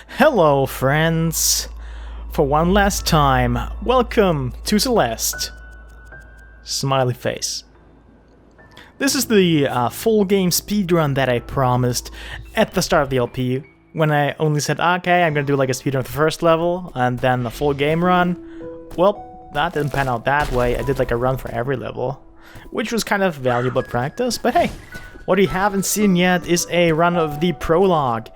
Hello, friends! For one last time, welcome to Celeste. Smiley face. This is the full game speedrun that I promised at the start of the LP, when I only said, okay, I'm gonna do like a speedrun of the first level, and then a full game run. Well, that didn't pan out that way. I did like a run for every level, which was kind of valuable practice, but hey, what you haven't seen yet is a run of the prologue.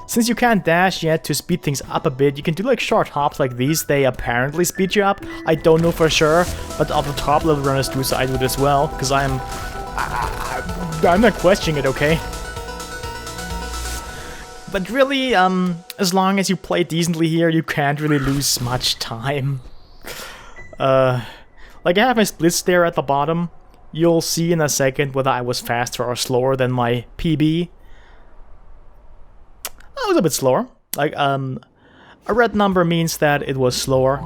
Since you can't dash yet to speed things up a bit, you can do like short hops like these. They apparently speed you up. I don't know for sure, but all the top level runners do, so I do it as well, because I'm not questioning it, okay? But really, as long as you play decently here, you can't really lose much time. Like I have my splits there at the bottom. You'll see in a second whether I was faster or slower than my PB. I was a bit slower. Like, a red number means that it was slower.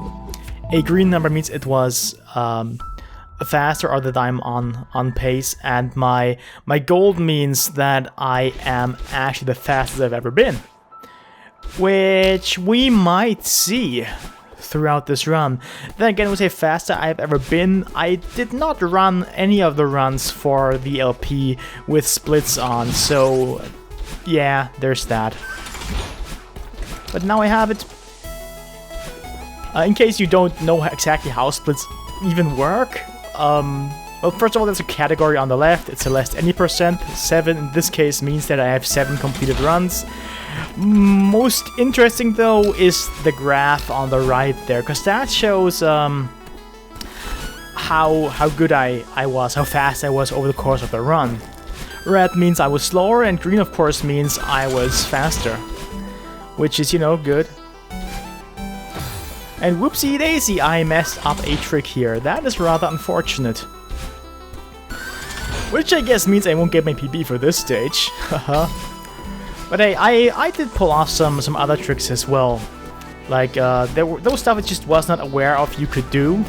A green number means it was faster, or that I'm on pace. And my gold means that I am actually the fastest I've ever been. Which we might see throughout this run. Then again, when I say faster I've ever been, I did not run any of the runs for the LP with splits on, so yeah, there's that. But now I have it. In case you don't know exactly how splits even work, well, first of all, there's a category on the left. It's Celeste any percent. 7 in this case means that I have 7 completed runs. Most interesting though is the graph on the right there, because that shows how good I was, how fast I was over the course of the run. Red means I was slower, and green of course means I was faster. Which is, you know, good. And whoopsie daisy, I messed up a trick here. That is rather unfortunate. Which I guess means I won't get my PB for this stage. Haha. But hey, I did pull off some other tricks as well. Like, those stuff I just was not aware of you could do.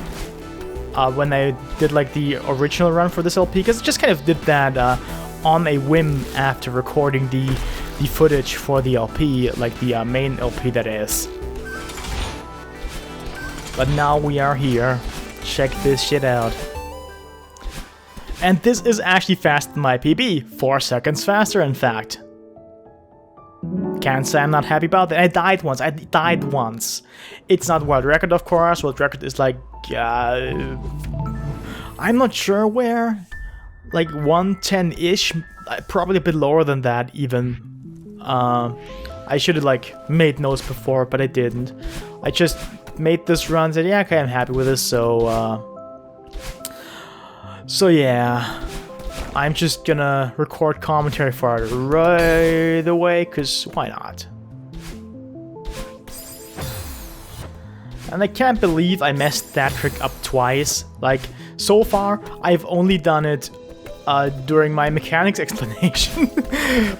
When I did like the original run for this LP, because I just kind of did that on a whim after recording the footage for the LP, like the main LP that is. But now we are here. Check this shit out. And this is actually faster than my PB. 4 seconds faster, in fact. Can't say I'm not happy about that. I died once. It's not world record, of course. World record is like... I'm not sure where. Like 110-ish. Probably a bit lower than that, even. I should have like made notes before, but I didn't. I just made this run, said yeah, okay, I'm happy with this, so yeah, I'm just gonna record commentary for it right away, cause why not? And I can't believe I messed that trick up twice. Like, so far I've only done it during my mechanics explanation.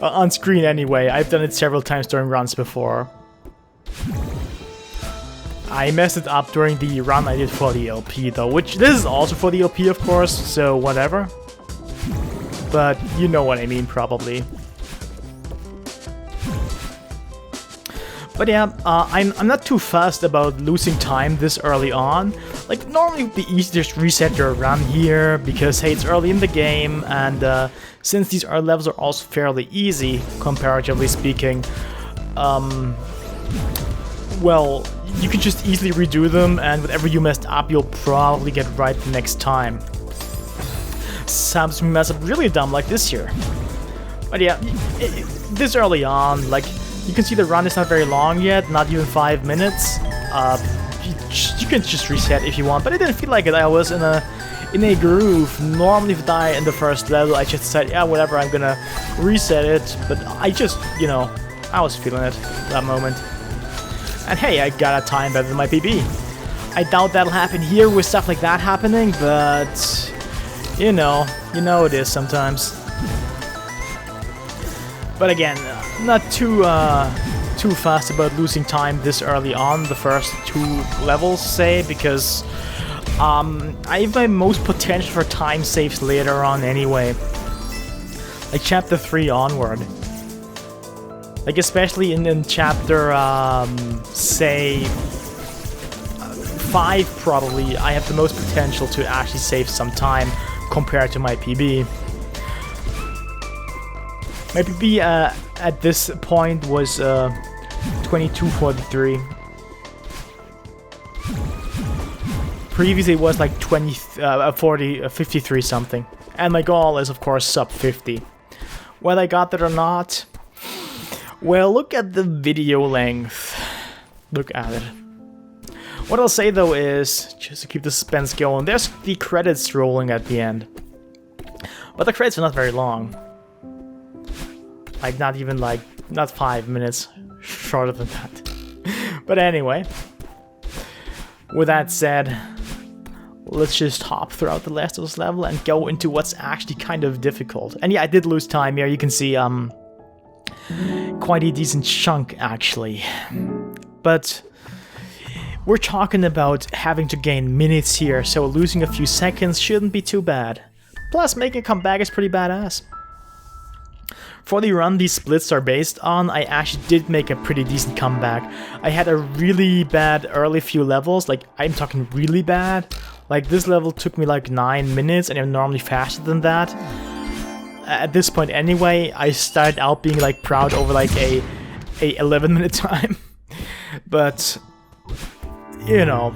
On screen anyway. I've done it several times during runs before. I messed it up during the run I did for the LP though, which this is also for the LP of course, so whatever. But you know what I mean probably. But yeah, I'm not too fussed about losing time this early on. Like, normally it would be easy to just reset your run here, because hey, it's early in the game, and since these early levels are also fairly easy, comparatively speaking, well, you can just easily redo them, and whatever you messed up, you'll probably get right the next time. Sometimes we mess up really dumb like this here. But yeah, this early on, like, you can see the run is not very long yet, not even 5 minutes. You can just reset if you want, but I didn't feel like it. I was in a groove. Normally if I die in the first level, I just said, yeah, whatever, I'm gonna reset it. But I just, you know, I was feeling it at that moment. And hey, I got a time better than my PB. I doubt that'll happen here with stuff like that happening, but you know it is sometimes. But again, not too fast about losing time this early on, the first 2 levels, say, because I have my most potential for time saves later on anyway. Like chapter 3 onward. Like, especially in chapter, say, 5 probably, I have the most potential to actually save some time compared to my PB. My PB at this point was 22:43. Previously it was like 53 something. And my goal is of course sub 50. Whether I got that or not, well, look at the video length. Look at it. What I'll say though is, just to keep the suspense going, there's the credits rolling at the end. But the credits are not very long. Like not even like, not 5 minutes, shorter than that. But anyway, with that said, let's just hop throughout the last of this level and go into what's actually kind of difficult. And yeah, I did lose time here, you can see quite a decent chunk actually. But we're talking about having to gain minutes here, so losing a few seconds shouldn't be too bad. Plus, making a comeback is pretty badass. For the run these splits are based on, I actually did make a pretty decent comeback. I had a really bad early few levels, like I'm talking really bad. Like this level took me like 9 minutes and I'm normally faster than that. At this point anyway, I started out being like proud over like a 11-minute time. But, you know,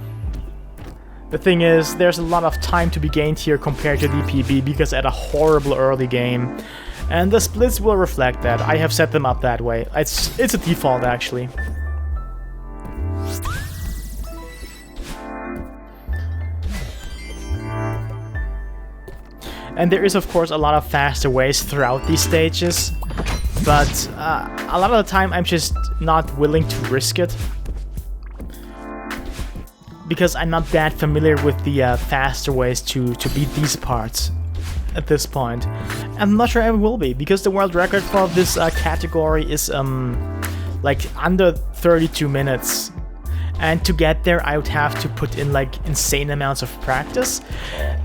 the thing is, there's a lot of time to be gained here compared to the PB because I had a horrible early game. And the splits will reflect that. I have set them up that way. It's a default actually. And there is of course a lot of faster ways throughout these stages, but a lot of the time I'm just not willing to risk it. Because I'm not that familiar with the faster ways to beat these parts at this point. I'm not sure I will be, because the world record for this category is like under 32 minutes. And to get there I would have to put in like insane amounts of practice,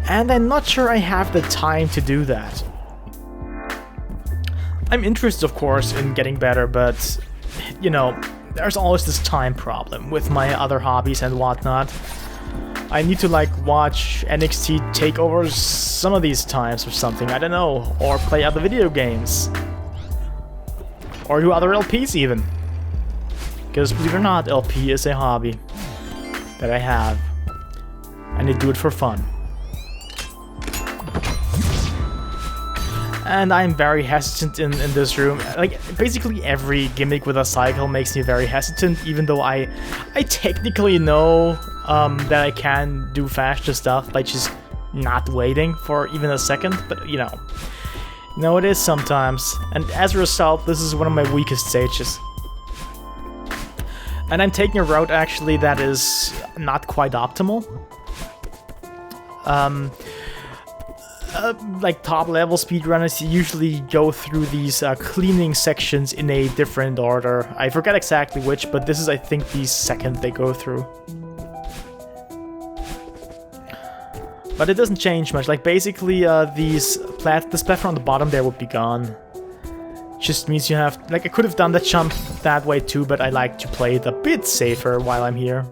and I'm not sure I have the time to do that. I'm interested of course in getting better, but you know, there's always this time problem with my other hobbies and whatnot. I need to like watch NXT takeovers some of these times or something, I don't know, or play other video games. Or do other LPs even. Because believe it or not, LP is a hobby that I have, and I do it for fun. And I'm very hesitant in this room. Like, basically every gimmick with a cycle makes me very hesitant, even though I technically know that I can do faster stuff by just not waiting for even a second, but you know it is sometimes. And as a result, this is one of my weakest stages. And I'm taking a route actually that is not quite optimal. Like top level speedrunners usually go through these cleaning sections in a different order. I forget exactly which, but this is I think the second they go through. But it doesn't change much, like basically this platform on the bottom there would be gone. Just means you have, like I could have done the jump that way too, but I like to play it a bit safer while I'm here.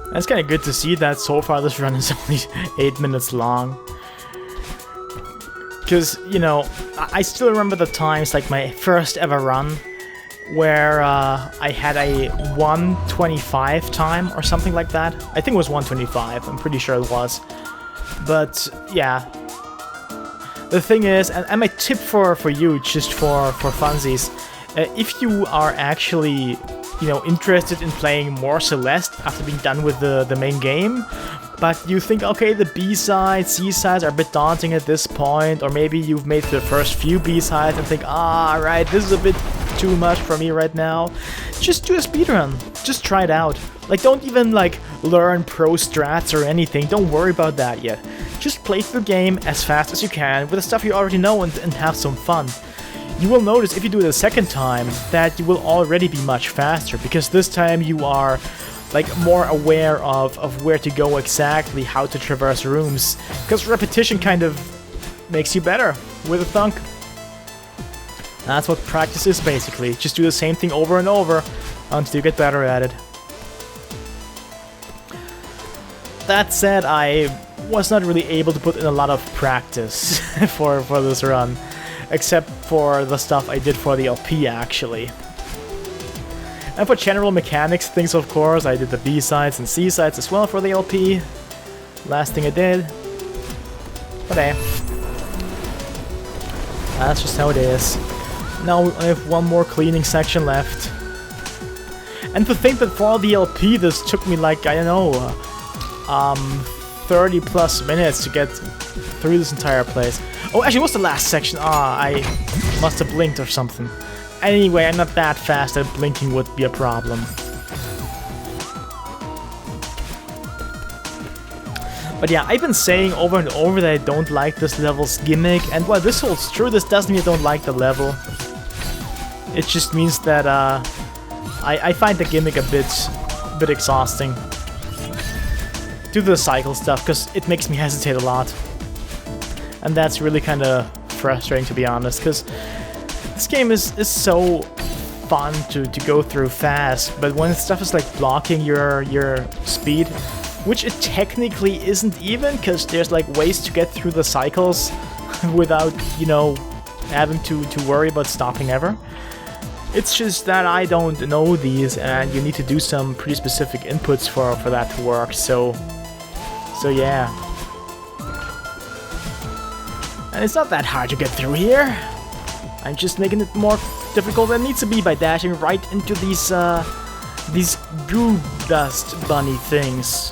And it's kind of good to see that so far this run is only 8 minutes long. Because, you know, I still remember the times, like my first ever run, where I had a 1:25 time or something like that. I think it was 1:25, I'm pretty sure it was. But yeah, the thing is, and my tip for you, just for funsies, if you are actually, you know, interested in playing more Celeste after being done with the main game, but you think, okay, the B-sides, C-sides are a bit daunting at this point, or maybe you've made the first few B-sides and think, right, this is a bit too much for me right now, just do a speedrun. Just try it out. Like, don't even, like, learn pro strats or anything. Don't worry about that yet. Just play through the game as fast as you can with the stuff you already know and have some fun. You will notice if you do it a second time that you will already be much faster, because this time you are like more aware of where to go exactly, how to traverse rooms, because repetition kind of makes you better with a thunk. That's what practice is basically. Just do the same thing over and over until you get better at it. That said, I was not really able to put in a lot of practice for this run, except for the stuff I did for the LP actually. And for general mechanics things, of course, I did the B-sides and C-sides as well for the LP. Last thing I did. But hey. That's just how it is. Now I have one more cleaning section left. And to think that for the LP this took me like, I don't know, 30 plus minutes to get through this entire place. Oh, actually, what's the last section? I must have blinked or something. Anyway, I'm not that fast that blinking would be a problem. But yeah, I've been saying over and over that I don't like this level's gimmick, and while this holds true, this doesn't mean I don't like the level. It just means that I find the gimmick a bit exhausting. Due to the cycle stuff, because it makes me hesitate a lot. And that's really kind of frustrating, to be honest, because this game is so fun to go through fast, but when stuff is like blocking your speed, which it technically isn't even, because there's like ways to get through the cycles without, you know, having to worry about stopping ever. It's just that I don't know these, and you need to do some pretty specific inputs for that to work, so yeah. And it's not that hard to get through here. I'm just making it more difficult than it needs to be by dashing right into these goo dust bunny things.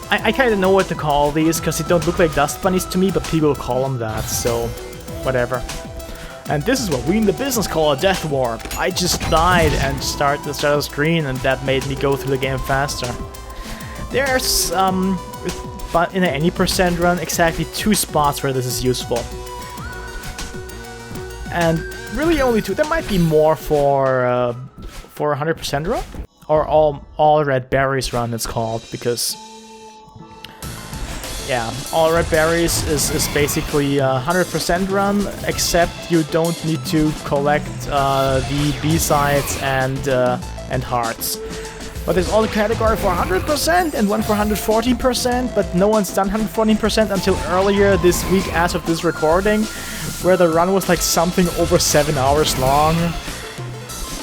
I kind of know what to call these, because they don't look like dust bunnies to me, but people call them that, so whatever. And this is what we in the business call a death warp. I just died and started the screen, and that made me go through the game faster. There's, but in any percent run, exactly 2 spots where this is useful. And really only 2. There might be more for 100% run, or all red berries run it's called, because yeah, all red berries is basically 100% run, except you don't need to collect the B-sides and hearts. But there's all the category for 100% and one for 114%, but no one's done 114% until earlier this week as of this recording, where the run was like something over 7 hours long.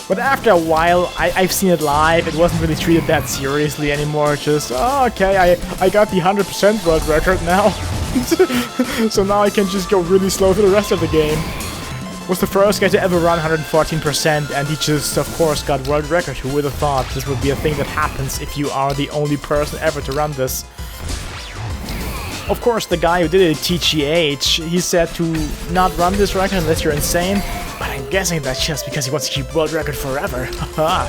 But after a while, I've seen it live, it wasn't really treated that seriously anymore, just, oh, okay, I got the 100% world record now. So now I can just go really slow through the rest of the game. Was the first guy to ever run 114%, and he just, of course, got world record. Who would have thought this would be a thing that happens if you are the only person ever to run this? Of course, the guy who did it at TGH, he said to not run this record unless you're insane, but I'm guessing that's just because he wants to keep world record forever. Haha.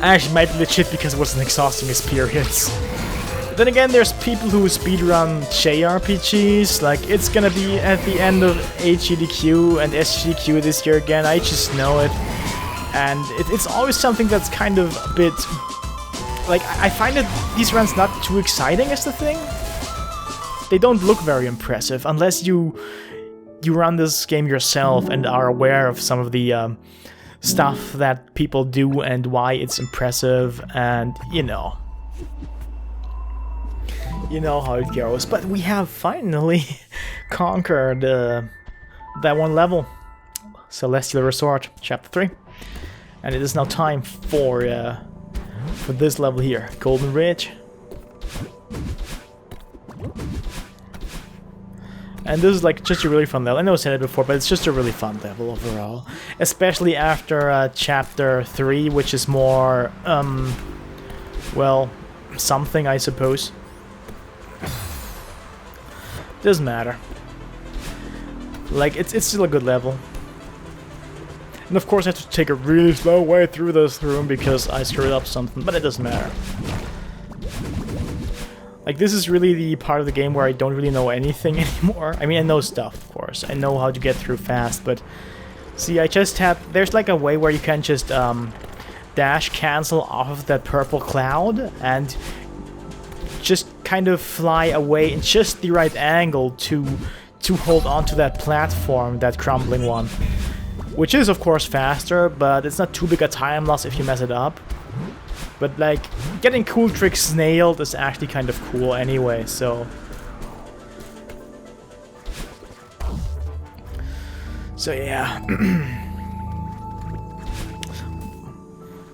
Actually, might be legit because it wasn't exhausting experience. Then again, there's people who speedrun JRPGs, like it's gonna be at the end of HGDQ and SGDQ this year again, I just know it. And it's always something that's kind of a bit... like, I find that these runs not too exciting is the thing. They don't look very impressive, unless you run this game yourself and are aware of some of the stuff that people do and why it's impressive, and you know. You know how it goes, but we have finally conquered that one level, Celestial Resort, Chapter 3, and it is now time for this level here, Golden Ridge. And this is like just a really fun level. I know I said it before, but it's just a really fun level overall, especially after Chapter 3, which is more, well, something, I suppose. Doesn't matter. Like, it's still a good level. And of course I have to take a really slow way through this room because I screwed up something, but it doesn't matter. Like, this is really the part of the game where I don't really know anything anymore. I mean, I know stuff, of course. I know how to get through fast, but... see, I just had... there's like a way where you can just, dash cancel off of that purple cloud and just kind of fly away in just the right angle to hold on to that platform, that crumbling one. Which is of course faster, but it's not too big a time loss if you mess it up. But like, getting cool tricks nailed is actually kind of cool anyway, so... So yeah.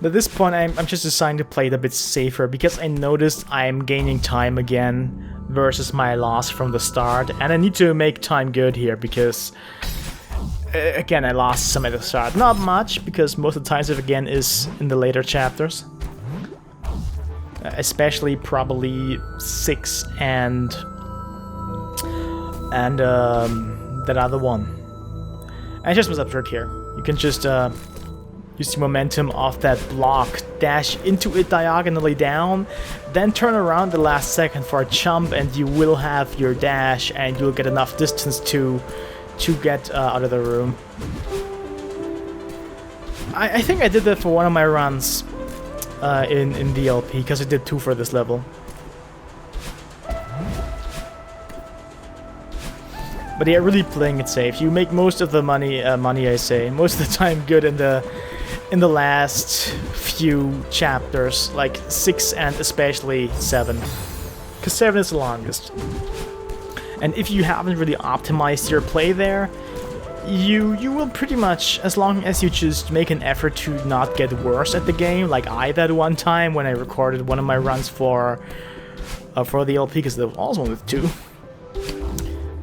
At this point I'm just deciding to play it a bit safer, because I noticed I'm gaining time again versus my loss from the start, and I need to make time good here, because again I lost some at the start. Not much, because most of the time save again is in the later chapters. Especially probably 6 and that other one. I just was up trick here. You can just use the momentum off that block, dash into it diagonally down, then turn around the last second for a jump, and you will have your dash, and you'll get enough distance to get out of the room. I think I did that for one of my runs in the LP, because I did 2 for this level. But yeah, really playing it safe. You make most of the money, I say, most of the time good in the last few chapters, like 6 and especially 7, because 7 is the longest. And if you haven't really optimized your play there, you will pretty much, as long as you just make an effort to not get worse at the game, like I did one time when I recorded one of my runs for the LP, because there was also one with 2,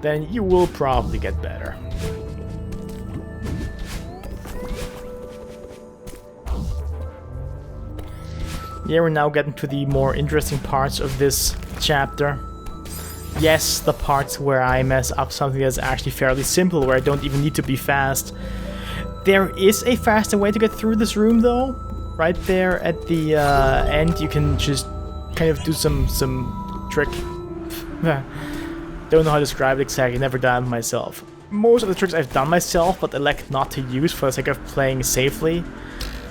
then you will probably get better. Yeah, we're now getting to the more interesting parts of this chapter. Yes, the parts where I mess up something that's actually fairly simple, where I don't even need to be fast. There is a faster way to get through this room though. Right there at the end you can just kind of do some trick. Don't know how to describe it exactly, never done it myself. Most of the tricks I've done myself, but elect not to use for the sake of playing safely.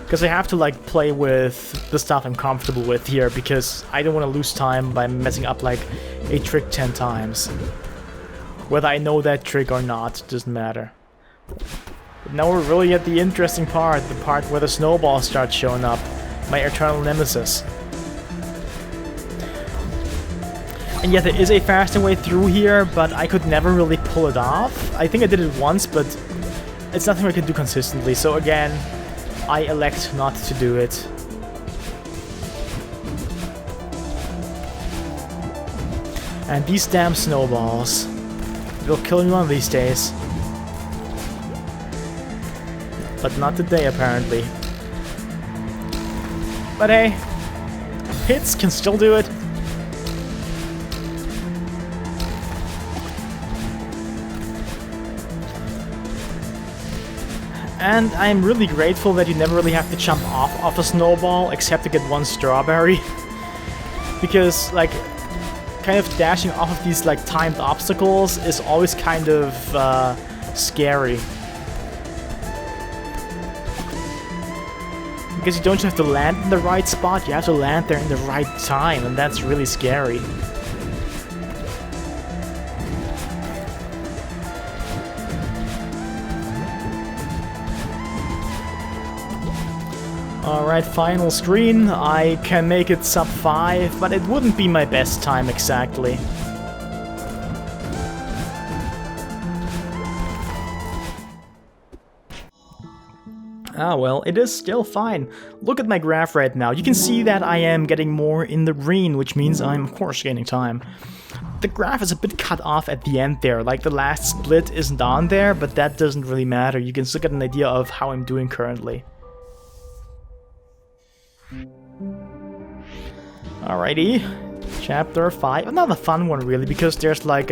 Because I have to like play with the stuff I'm comfortable with here, because I don't want to lose time by messing up like a trick 10 times. Whether I know that trick or not, doesn't matter. But now we're really at the interesting part, the part where the snowballs start showing up. My eternal nemesis. And yeah, there is a faster way through here, but I could never really pull it off. I think I did it once, but it's nothing I can do consistently, so again, I elect not to do it. And these damn snowballs, they'll kill me one of these days. But not today, apparently. But hey, hits can still do it. And I'm really grateful that you never really have to jump off a snowball except to get one strawberry. Because, like, kind of dashing off of these, like, timed obstacles is always kind of scary. Because you don't just have to land in the right spot, you have to land there in the right time, and that's really scary. Alright, final screen. I can make it sub 5, but it wouldn't be my best time exactly. Ah well, it is still fine. Look at my graph right now. You can see that I am getting more in the green, which means I'm of course gaining time. The graph is a bit cut off at the end there, like the last split isn't on there, but that doesn't really matter. You can still get an idea of how I'm doing currently. Alrighty, chapter 5. Another fun one really, because there's like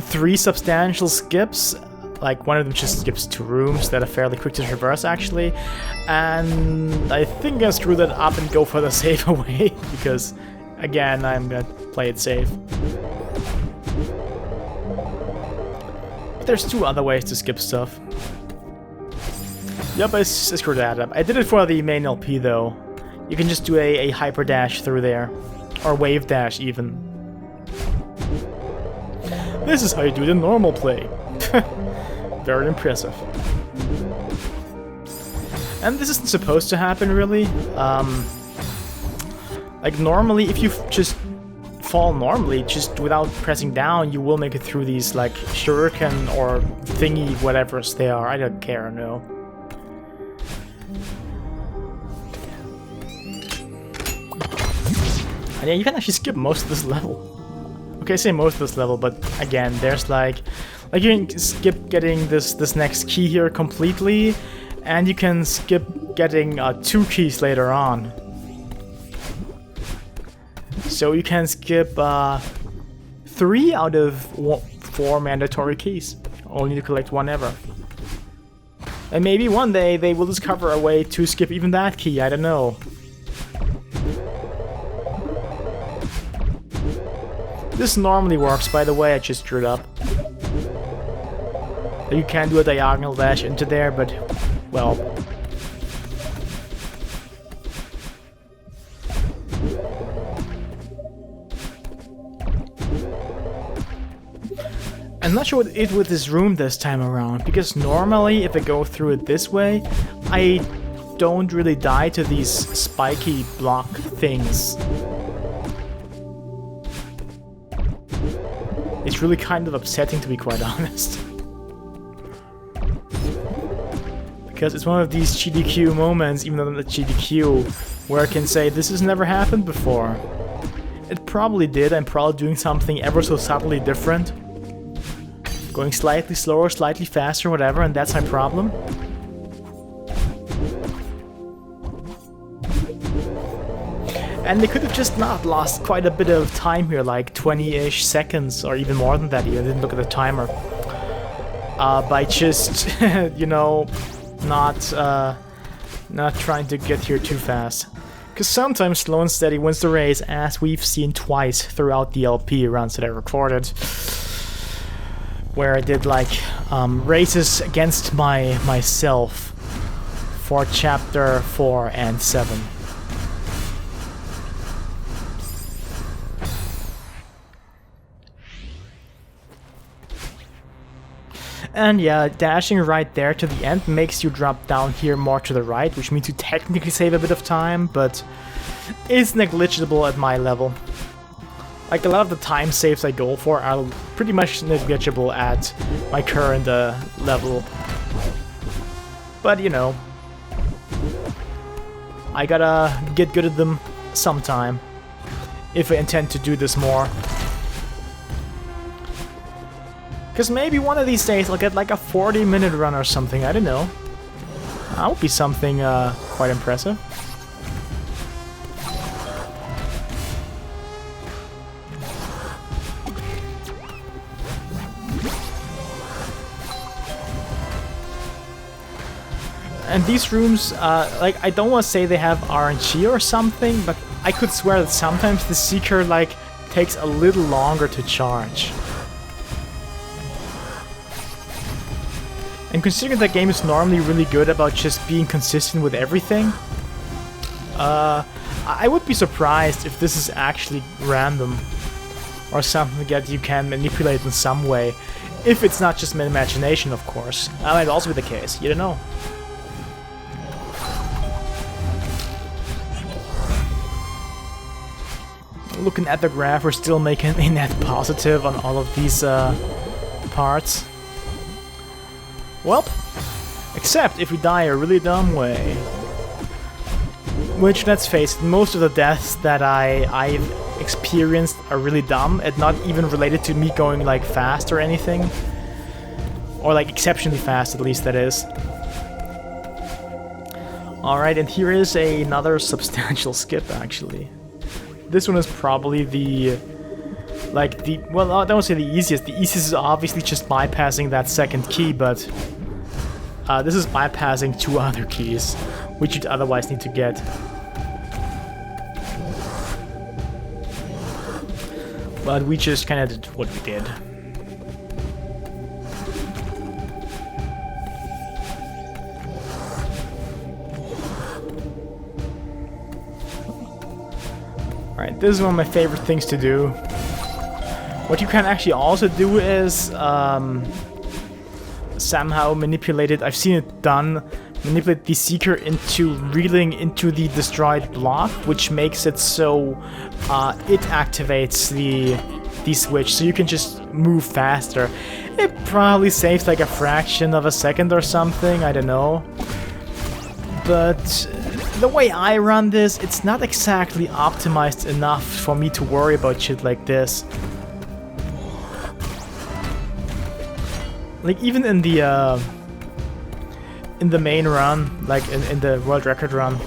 3 substantial skips. Like one of them just skips 2 rooms that are fairly quick to traverse actually. And I think I screw that up and go for the safer way, because again I'm gonna play it safe. But there's 2 other ways to skip stuff. Yep, I screwed that up. I did it for the main LP though. You can just do a hyper dash through there. Or wave dash even. This is how you do the normal play. Very impressive. And this isn't supposed to happen really. Like normally if you just fall normally, just without pressing down, you will make it through these like shuriken or thingy whatever's they are. I don't care, no. And yeah, you can actually skip most of this level. Okay, I say most of this level, but again, there's like you can skip getting this next key here completely, and you can skip getting 2 keys later on. So you can skip 3 out of 4 mandatory keys. Only to collect 1 ever. And maybe one day they will discover a way to skip even that key, I don't know. This normally works, by the way, I just drew it up. You can do a diagonal dash into there, but, well... I'm not sure what it with this room this time around, because normally if I go through it this way, I don't really die to these spiky block things. It's really kind of upsetting, to be quite honest. Because it's one of these GDQ moments, even though it's GDQ, where I can say this has never happened before. It probably did, I'm probably doing something ever so subtly different. Going slightly slower, slightly faster, whatever, and that's my problem. And they could have just not lost quite a bit of time here, like 20-ish seconds, or even more than that, even. I didn't look at the timer. By just, you know, not trying to get here too fast. Because sometimes slow and steady wins the race, as we've seen twice throughout the LP runs that I recorded. Where I did, like, races against myself for chapter 4 and 7. And yeah, dashing right there to the end makes you drop down here more to the right, which means you technically save a bit of time, but it's negligible at my level. Like, a lot of the time saves I go for are pretty much negligible at my current level. But, you know, I gotta get good at them sometime, if I intend to do this more. Because maybe one of these days I'll get like a 40-minute run or something, I don't know. That would be something quite impressive. And these rooms, like, I don't want to say they have RNG or something, but I could swear that sometimes the Seeker, like, takes a little longer to charge. And considering that game is normally really good about just being consistent with everything, I would be surprised if this is actually random. Or something that you can manipulate in some way. If it's not just my imagination, of course. That might also be the case, you don't know. Looking at the graph, we're still making a net positive on all of these parts. Well, except if we die a really dumb way. Which, let's face it, most of the deaths that I've experienced are really dumb, and not even related to me going like fast or anything. Or like exceptionally fast, at least that is. Alright, and here is another substantial skip, actually. This one is probably the... well, I don't want to say the easiest. The easiest is obviously just bypassing that second key, but... this is bypassing 2 other keys, which you'd otherwise need to get. But we just kind of did what we did. Alright, this is one of my favorite things to do. What you can actually also do is somehow manipulate it. I've seen it done. Manipulate the Seeker into reeling into the destroyed block, which makes it so it activates the switch, so you can just move faster. It probably saves like a fraction of a second or something, I don't know. But the way I run this, it's not exactly optimized enough for me to worry about shit like this. Like even in the main run, like in the world record run,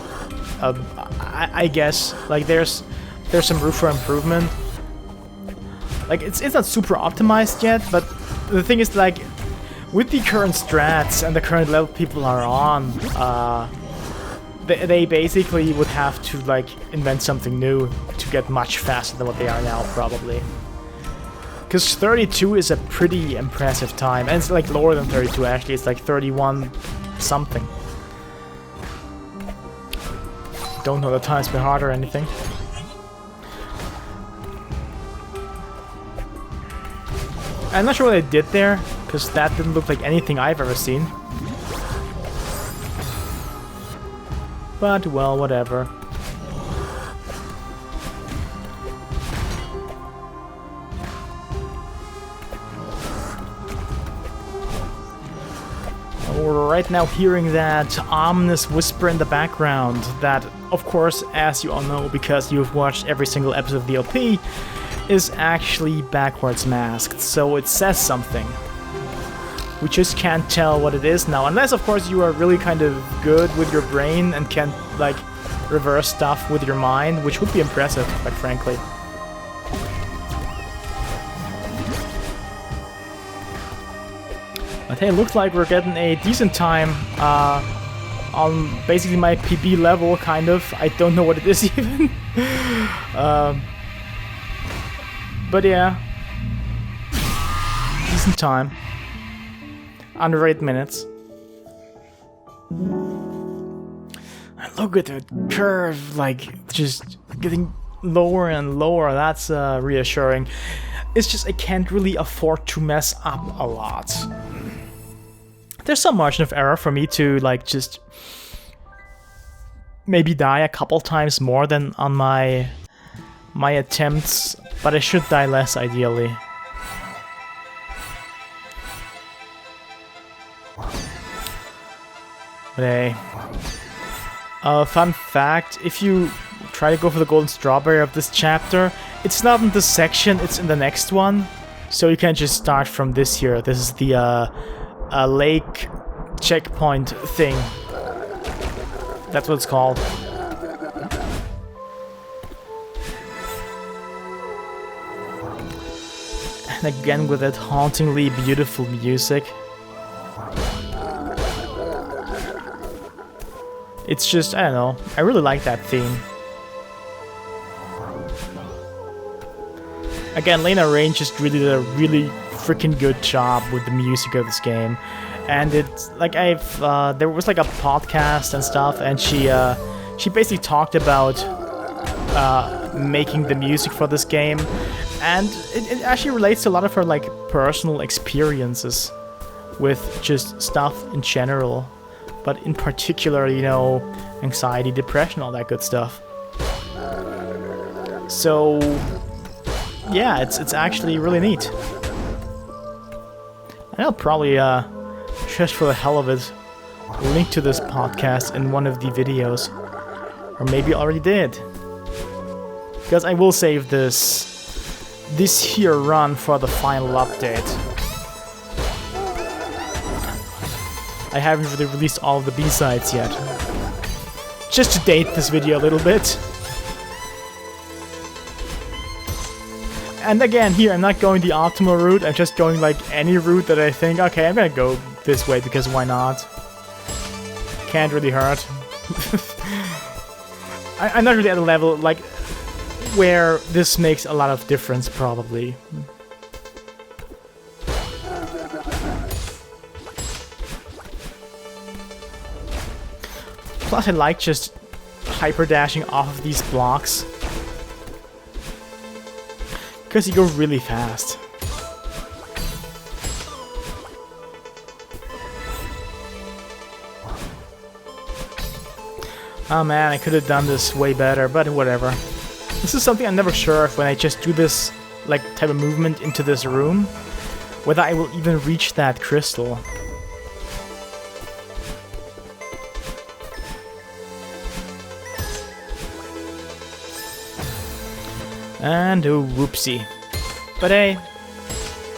I guess like there's some room for improvement. Like it's not super optimized yet, but the thing is, like, with the current strats and the current level people are on, they basically would have to like invent something new to get much faster than what they are now, probably. Because 32 is a pretty impressive time, and it's like lower than 32 actually. It's like 31 something. Don't know the times by heart or anything. I'm not sure what I did there, because that didn't look like anything I've ever seen. But, well, whatever. We're right now hearing that ominous whisper in the background that, of course, as you all know, because you've watched every single episode of the LP, is actually backwards masked, so it says something. We just can't tell what it is now, unless of course you are really kind of good with your brain and can like reverse stuff with your mind, which would be impressive, quite frankly. But hey, it looks like we're getting a decent time on basically my PB level, kind of. I don't know what it is even. But yeah, decent time. Under 8 minutes. And look at the curve, like, just getting lower and lower. That's reassuring. It's just I can't really afford to mess up a lot. There's some margin of error for me to, like, just maybe die a couple times more than on my attempts, but I should die less, ideally. But hey. Fun fact, if you try to go for the golden strawberry of this chapter, it's not in this section, it's in the next one. So you can just start from this here. This is the lake checkpoint thing. That's what it's called. And again with that hauntingly beautiful music. It's just, I don't know, I really like that theme. Again, Lena Raine just really did a really freaking good job with the music of this game. And it's like there was like a podcast and stuff, and she basically talked about making the music for this game. And it actually relates to a lot of her like personal experiences with just stuff in general, but in particular, you know, anxiety, depression, all that good stuff. So yeah, it's actually really neat. And I'll probably just for the hell of it link to this podcast in one of the videos, or maybe already did, because I will save this here run for the final update. I haven't really released all of the B-sides yet. Just to date this video a little bit. And again, here, I'm not going the optimal route, I'm just going like any route that I think, okay, I'm gonna go this way because why not? Can't really hurt. I'm not really at a level like where this makes a lot of difference, probably. Plus I like just hyper dashing off of these blocks. Because you go really fast. Oh man, I could have done this way better, but whatever. This is something I'm never sure of when I just do this like type of movement into this room, whether I will even reach that crystal. And oh, whoopsie. But hey,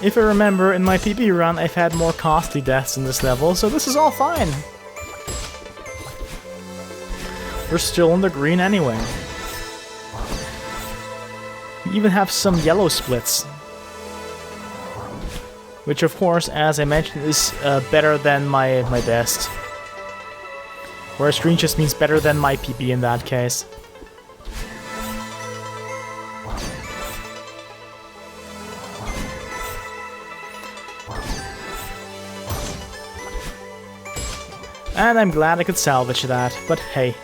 if I remember, in my PP run I've had more costly deaths in this level, so this is all fine. We're still in the green anyway. We even have some yellow splits. Which of course, as I mentioned, is better than my best. Whereas green just means better than my PP in that case. And I'm glad I could salvage that, but hey,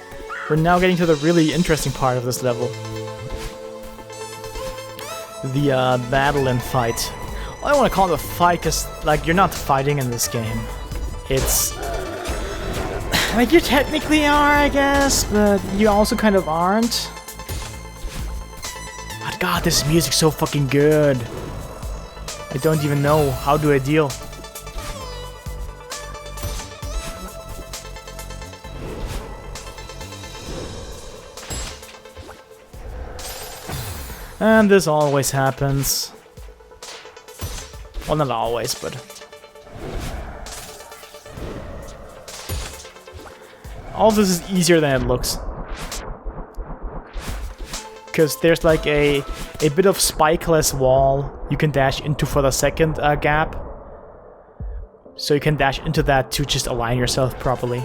we're now getting to the really interesting part of this level. The battle and fight. I don't want to call it a fight, because, like, you're not fighting in this game. It's... like, you technically are, I guess, but you also kind of aren't. But god, this music's so fucking good. I don't even know, how do I deal? And this always happens. Well, not always, but... all this is easier than it looks. Because there's like a bit of spikeless wall you can dash into for the second gap. So you can dash into that to just align yourself properly.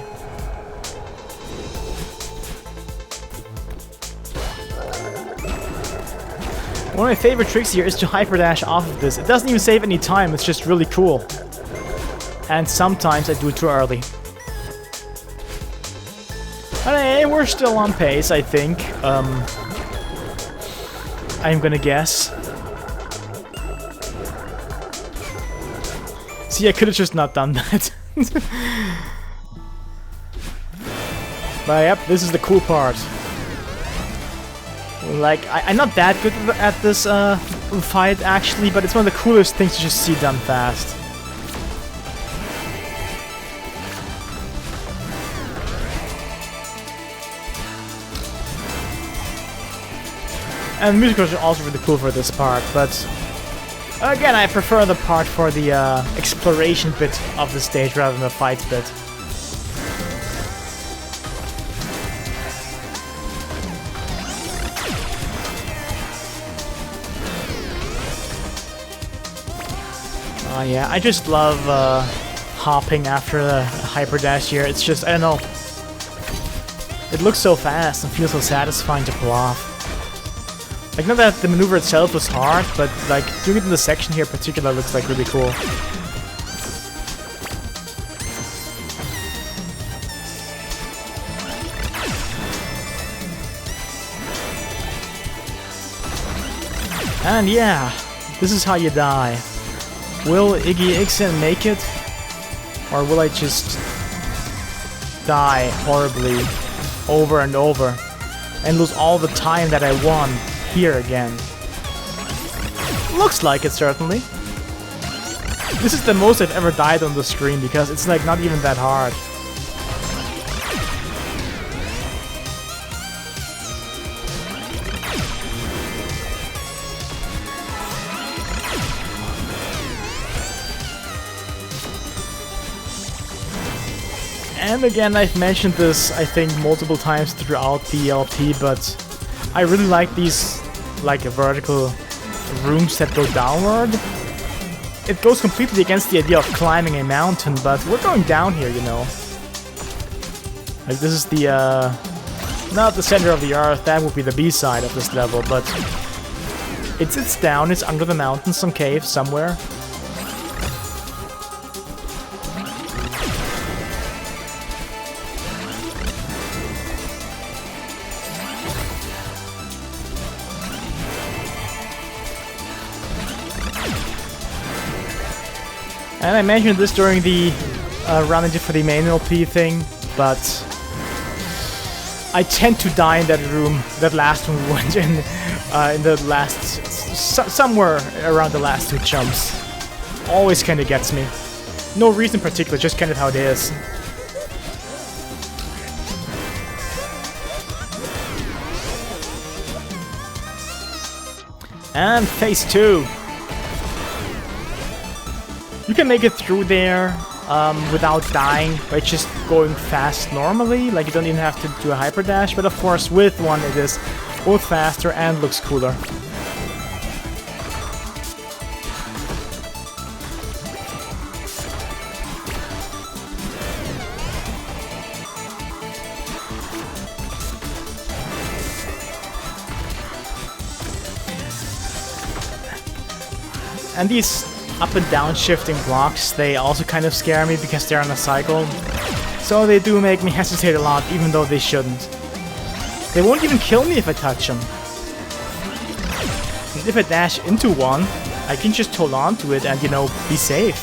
One of my favorite tricks here is to hyperdash off of this. It doesn't even save any time, it's just really cool. And sometimes I do it too early. But hey, we're still on pace, I think. I'm gonna guess. See, I could've just not done that. But yep, this is the cool part. Like, I'm not that good at this fight, actually, but it's one of the coolest things to just see done fast. And the music was also really cool for this part, but again, I prefer the part for the exploration bit of the stage rather than the fight bit. Yeah, I just love hopping after the hyper dash here. It's just, I don't know. It looks so fast and feels so satisfying to pull off. Like, not that the maneuver itself was hard, but like doing it in the section here in particular looks like really cool. And yeah, this is how you die. Will Iggy Ixen make it? Or will I just die horribly over and over and lose all the time that I won here again? Looks like it, certainly. This is the most I've ever died on the stream because it's like not even that hard. And again, I've mentioned this, I think, multiple times throughout the LP, but I really like these, like, vertical rooms that go downward. It goes completely against the idea of climbing a mountain, but we're going down here, you know. Like, this is the, not the center of the earth, that would be the B-side of this level, but it's down, it's under the mountain, some cave somewhere. And I mentioned this during the run into for the main LP thing, but I tend to die in that room. That last one we went in the last, somewhere around the last 2 jumps. Always kind of gets me. No reason in particular, just kind of how it is. And phase 2. You can make it through there without dying by just going fast normally. Like, you don't even have to do a hyper dash, but of course with one it is both faster and looks cooler. And these up and down shifting blocks, they also kind of scare me because they're on a cycle. So they do make me hesitate a lot, even though they shouldn't. They won't even kill me if I touch them. And if I dash into one, I can just hold on to it and, you know, be safe.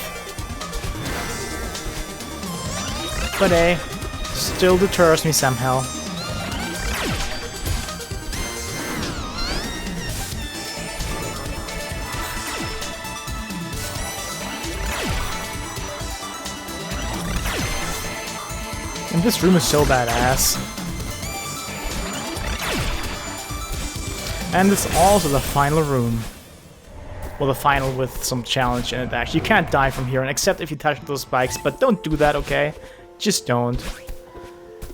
But hey, still deters me somehow. And this room is so badass. And it's also the final room. Well, the final with some challenge in it, actually. You can't die from here, except if you touch those spikes, but don't do that, okay? Just don't.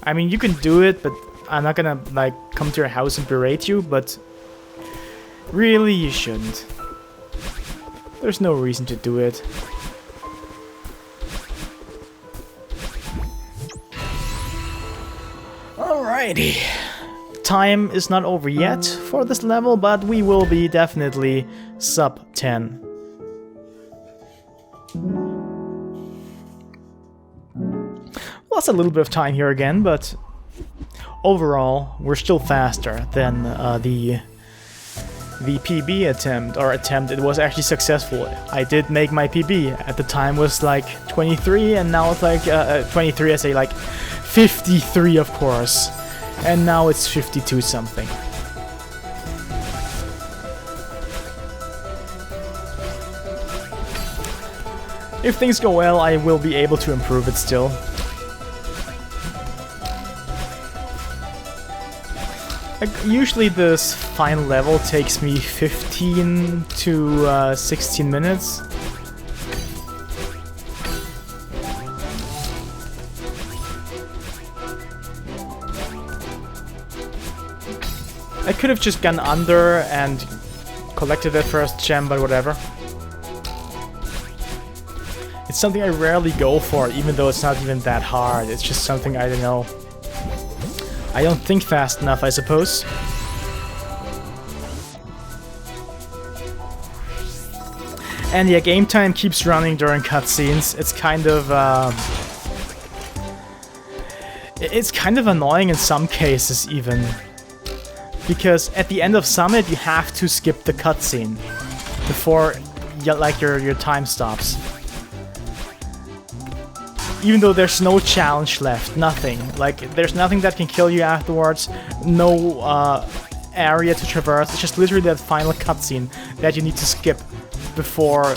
I mean, you can do it, but I'm not gonna, like, come to your house and berate you, but really, you shouldn't. There's no reason to do it. Alrighty. Time is not over yet for this level, but we will be definitely sub 10. Lost a little bit of time here again, but overall we're still faster than the PB attempt. It was actually successful. I did make my PB. At the time was like 23, and now it's like 23. I say like 53, of course. And now it's 52 something. If things go well, I will be able to improve it still. Like, usually this final level takes me 15 to 16 minutes. I could have just gone under and collected that first gem, but whatever. It's something I rarely go for, even though it's not even that hard. It's just something, I don't know. I don't think fast enough, I suppose. And yeah, game time keeps running during cutscenes. It's kind of annoying in some cases, even. Because at the end of Summit, you have to skip the cutscene before your time stops. Even though there's no challenge left, nothing. Like, there's nothing that can kill you afterwards, no area to traverse. It's just literally that final cutscene that you need to skip before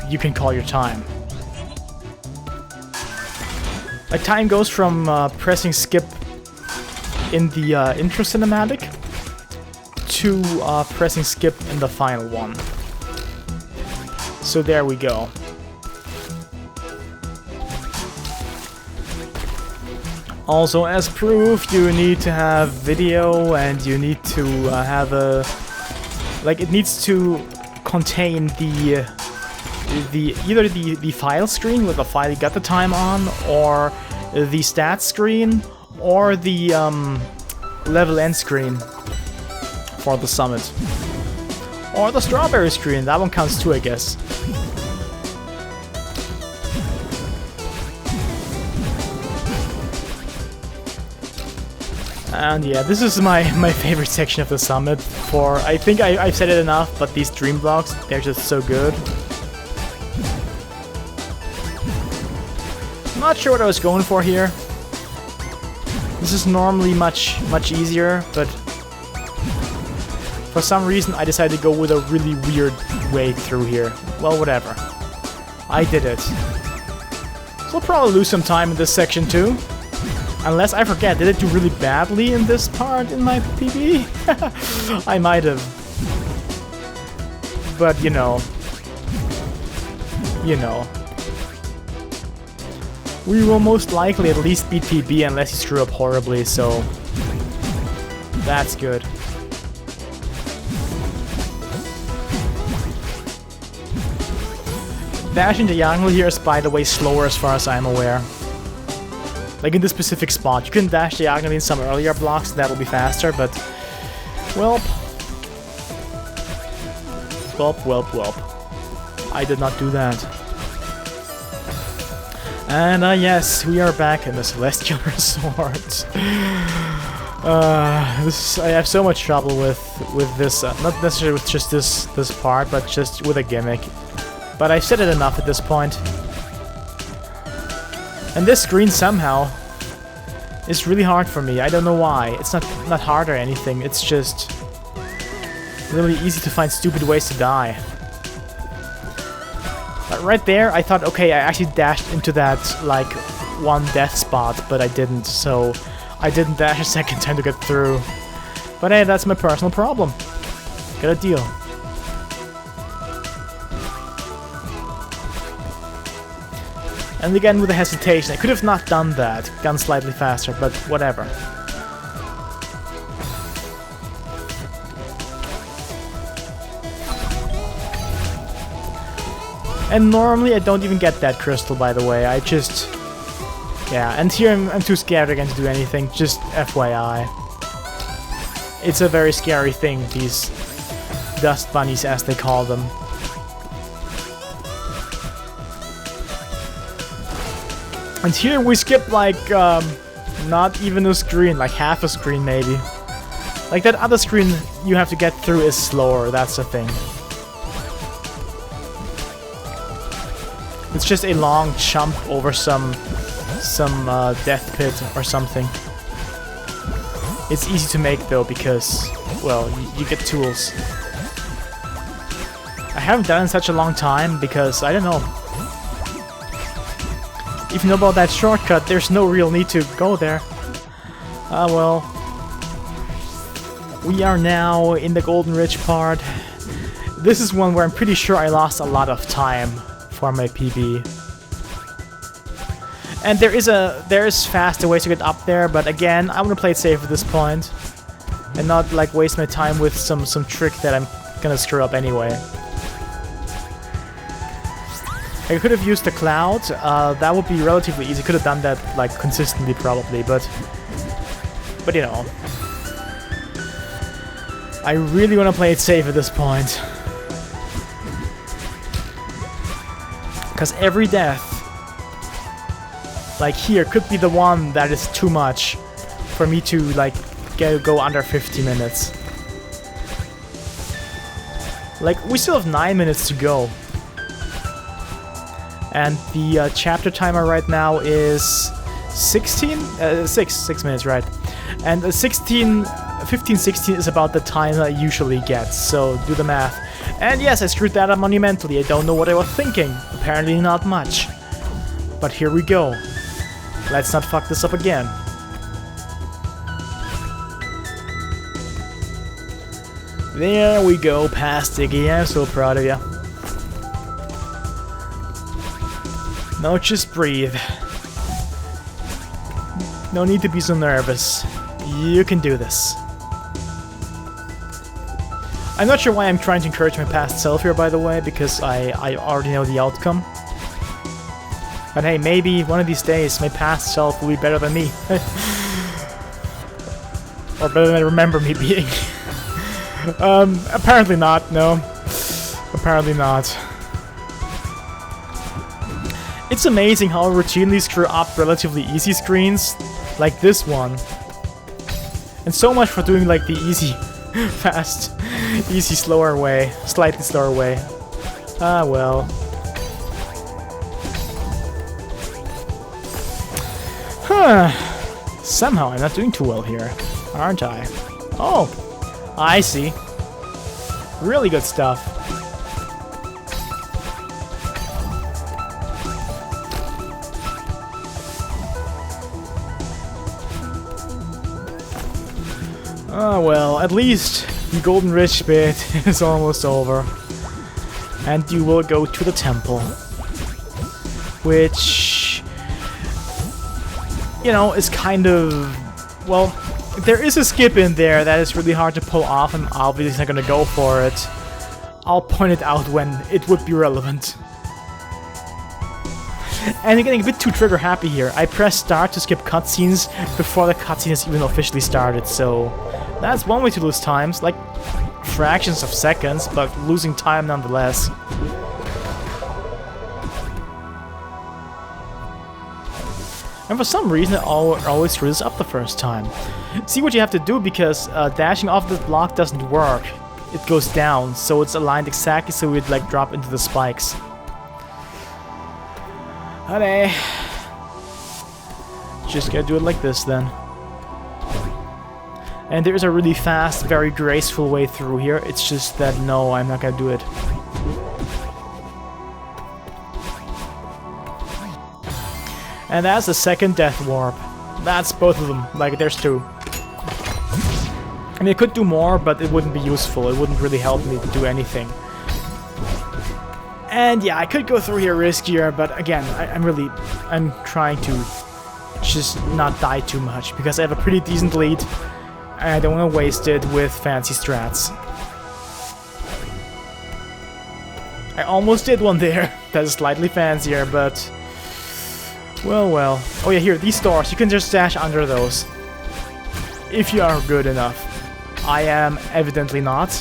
you can call your time. Like, time goes from pressing skip in the intro cinematic to pressing skip in the final one. So there we go. Also, as proof, you need to have video, and you need to have a... like, it needs to contain either the file screen with the file you got the time on, or the stats screen, or the level end screen for the summit. Or the strawberry screen, that one counts too, I guess. And yeah, this is my favorite section of the summit. I think I've said it enough, but these dream blocks, they're just so good. Not sure what I was going for here. This is normally much easier, but for some reason I decided to go with a really weird way through here. Well, whatever. I did it. So I'll probably lose some time in this section too. Unless I forget, did it do really badly in this part in my PB? I might have. But you know. We will most likely at least beat PB unless you screw up horribly, so that's good. Dashing diagonal here is, by the way, slower as far as I'm aware. Like in this specific spot. You can dash diagonally in some earlier blocks, that'll be faster, but... Welp. I did not do that. And yes, we are back in the Celestial Resort. I have so much trouble with this, not necessarily with just this part, but just with a gimmick. But I've said it enough at this point. And this screen somehow is really hard for me. I don't know why. It's not hard or anything. It's just really easy to find stupid ways to die. But right there, I thought, okay, I actually dashed into that, like, one death spot, but I didn't, so I didn't dash a second time to get through. But hey, that's my personal problem. Got a deal. And again, with the hesitation, I could have not done that, gone slightly faster, but whatever. And normally I don't even get that crystal, by the way. I just... Yeah, and here I'm too scared again to do anything, just FYI. It's a very scary thing, these dust bunnies, as they call them. And here we skip, like, not even a screen, like half a screen maybe. Like that other screen you have to get through is slower, that's the thing. It's just a long jump over some death pit or something. It's easy to make though because, well, you get tools. I haven't done it in such a long time because, I don't know. If you know about that shortcut, there's no real need to go there. Ah well. We are now in the Golden Ridge part. This is one where I'm pretty sure I lost a lot of time for my PB. And there is faster ways to get up there, but again, I want to play it safe at this point and not like waste my time with some trick that I'm gonna screw up anyway. I could have used the cloud. That would be relatively easy. Could have done that like consistently probably, but you know, I really want to play it safe at this point. Because every death, like here, could be the one that is too much for me to, like, go under 50 minutes. Like, we still have 9 minutes to go. And the chapter timer right now is 6 minutes, right? And 15, 16 is about the time that I usually get, so do the math. And yes, I screwed that up monumentally. I don't know what I was thinking. Apparently not much. But here we go. Let's not fuck this up again. There we go, past Iggy. I'm so proud of you. No, just breathe. No need to be so nervous. You can do this. I'm not sure why I'm trying to encourage my past self here, by the way, because I already know the outcome. But hey, maybe one of these days my past self will be better than me. Or better than I remember me being. Apparently not, no. Apparently not. It's amazing how I routinely screw up relatively easy screens, like this one. And so much for doing like the easy, fast, easy, slower way, slightly slower way. Ah well. Huh. Somehow I'm not doing too well here, aren't I? Oh, I see. Really good stuff. Oh well, at least the Golden Ridge bit is almost over. And you will go to the temple. Which, you know, is kind of... well, there is a skip in there that is really hard to pull off. I'm obviously not gonna go for it. I'll point it out when it would be relevant. And I'm getting a bit too trigger happy here. I press start to skip cutscenes before the cutscene is even officially started, so that's one way to lose times, like fractions of seconds, but losing time nonetheless. And for some reason it always screws up the first time. See what you have to do, because dashing off this block doesn't work. It goes down, so it's aligned exactly so we'd like drop into the spikes. Alright. Just gotta do it like this then. And there's a really fast, very graceful way through here. It's just that no, I'm not gonna do it. And that's the second death warp. That's both of them. Like, there's two. I mean, I could do more, but it wouldn't be useful. It wouldn't really help me to do anything. And yeah, I could go through here riskier, but again, I'm trying to just not die too much, because I have a pretty decent lead, and I don't want to waste it with fancy strats. I almost did one there. That's slightly fancier, but... well, well. Oh yeah, here, these doors, you can just dash under those. If you are good enough. I am evidently not.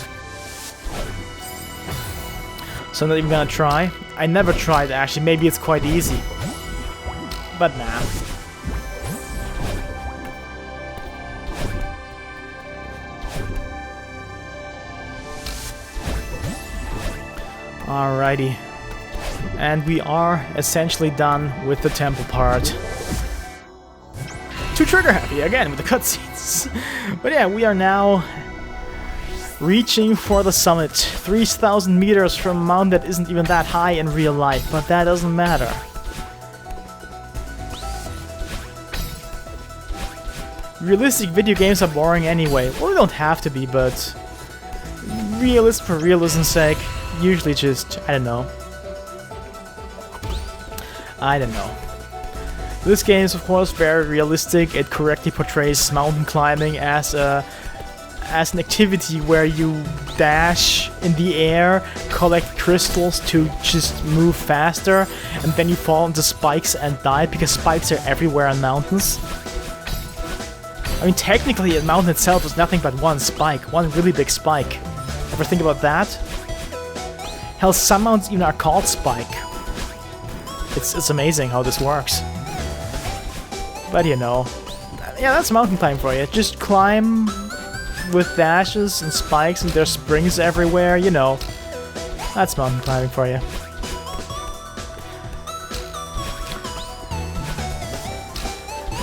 So I'm not even gonna try. I never tried, actually. Maybe it's quite easy. But nah. Alrighty. And we are essentially done with the temple part. Too trigger happy again with the cutscenes. But yeah, we are now reaching for the summit. 3,000 meters from a mountain that isn't even that high in real life, but that doesn't matter. Realistic video games are boring anyway. Well, they don't have to be, but for realism's sake, usually just, I don't know. This game is of course very realistic. It correctly portrays mountain climbing as an activity where you dash in the air, collect crystals to just move faster, and then you fall into spikes and die, because spikes are everywhere on mountains. I mean, technically a mountain itself is nothing but one spike, one really big spike. Ever think about that? Hell, some mountains even are called Spike. It's amazing how this works. But you know, yeah, that's mountain climb for you. Just climb with dashes and spikes, and there's springs everywhere, you know. That's mountain climbing for you.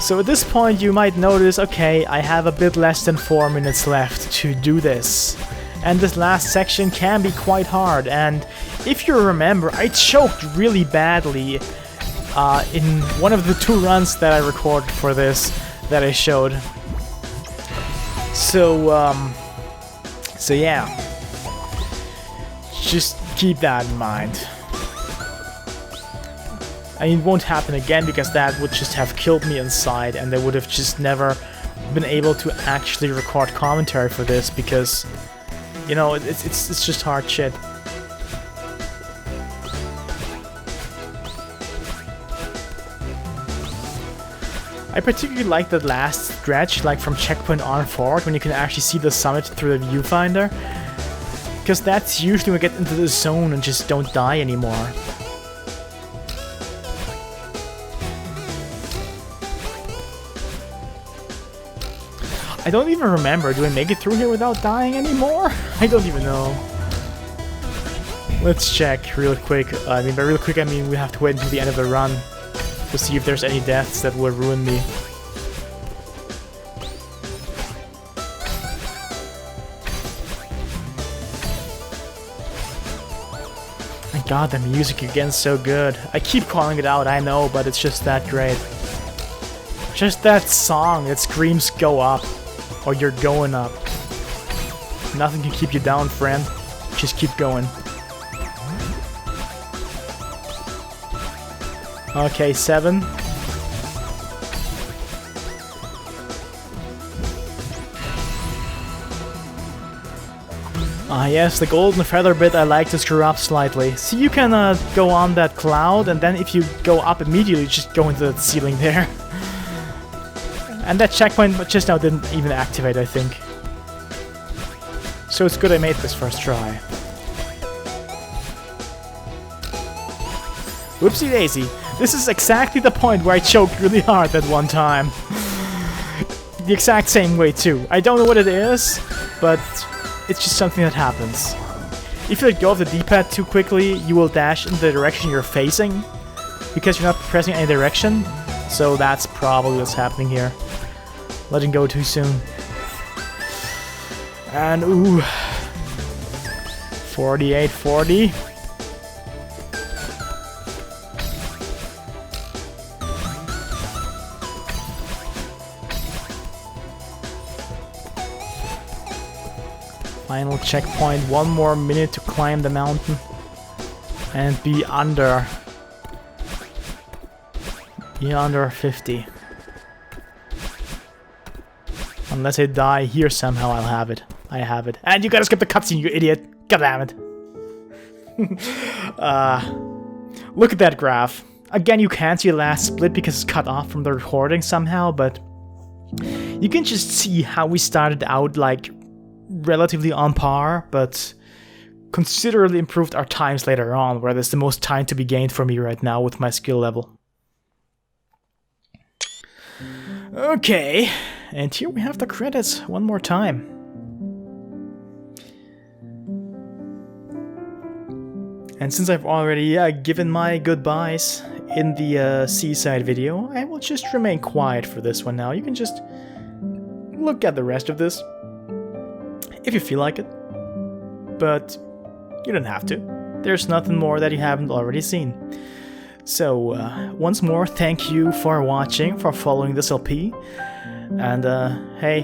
So at this point you might notice, okay, I have a bit less than 4 minutes left to do this. And this last section can be quite hard, and if you remember, I choked really badly in one of the 2 runs that I recorded for this that I showed. So yeah, just keep that in mind. I mean, it won't happen again, because that would just have killed me inside, and I would have just never been able to actually record commentary for this, because, you know, it's just hard shit. I particularly like the last stretch, like from checkpoint on forward, when you can actually see the summit through the viewfinder. Because that's usually when we get into the zone and just don't die anymore. I don't even remember, do I make it through here without dying anymore? I don't even know. Let's check real quick. I mean, by real quick I mean we have to wait until the end of the run. to see if there's any deaths that will ruin me. My god, the music again is so good. I keep calling it out, I know, but it's just that great. Just that song that screams go up, or you're going up. Nothing can keep you down, friend. Just keep going. Okay, 7. Ah yes, the golden feather bit I like to screw up slightly. See, you can go on that cloud, and then if you go up immediately, just go into the ceiling there. And that checkpoint just now didn't even activate, I think. So it's good I made this first try. Whoopsie daisy. This is exactly the point where I choked really hard that one time. The exact same way too. I don't know what it is, but it's just something that happens. If you let go of the D-pad too quickly, you will dash in the direction you're facing, because you're not pressing any direction. So that's probably what's happening here. Letting go too soon. And ooh. 48-40. Final checkpoint, 1 more minute to climb the mountain and be under 50. Unless I die here somehow, I'll have it. I have it. And you gotta skip the cutscene, you idiot! God damn it. Look at that graph. Again, you can't see the last split because it's cut off from the recording somehow, but you can just see how we started out like relatively on par, but considerably improved our times later on, where there's the most time to be gained for me right now with my skill level. Okay, and here we have the credits one more time. And since I've already given my goodbyes in the seaside video, I will just remain quiet for this one now. You can just look at the rest of this if you feel like it, but you don't have to. There's nothing more that you haven't already seen. So, once more, thank you for watching, for following this LP, and hey,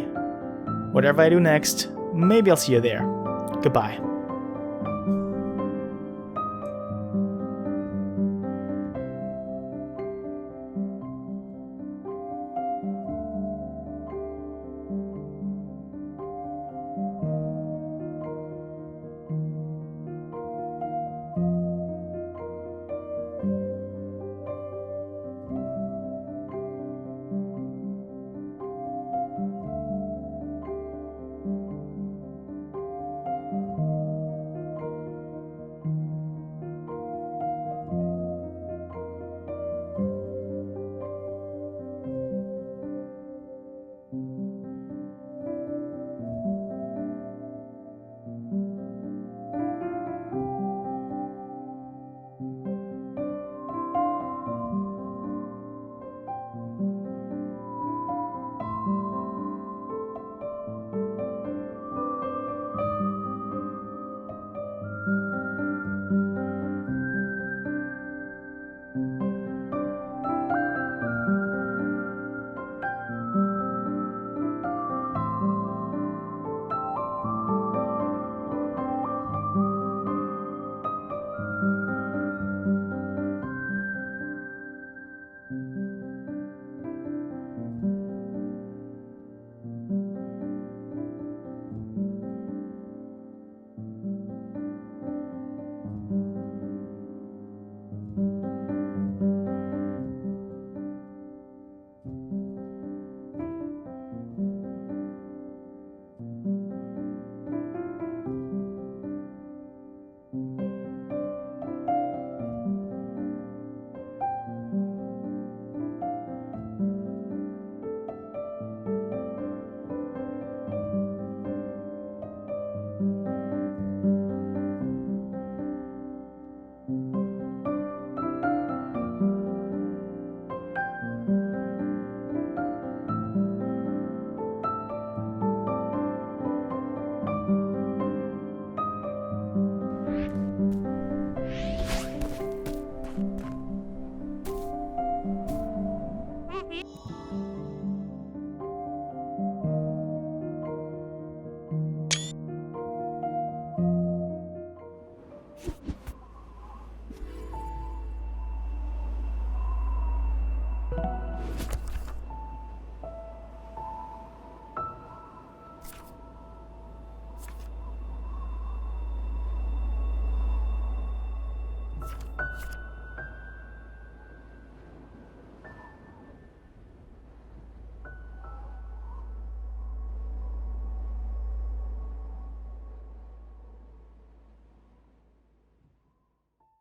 whatever I do next, maybe I'll see you there. Goodbye.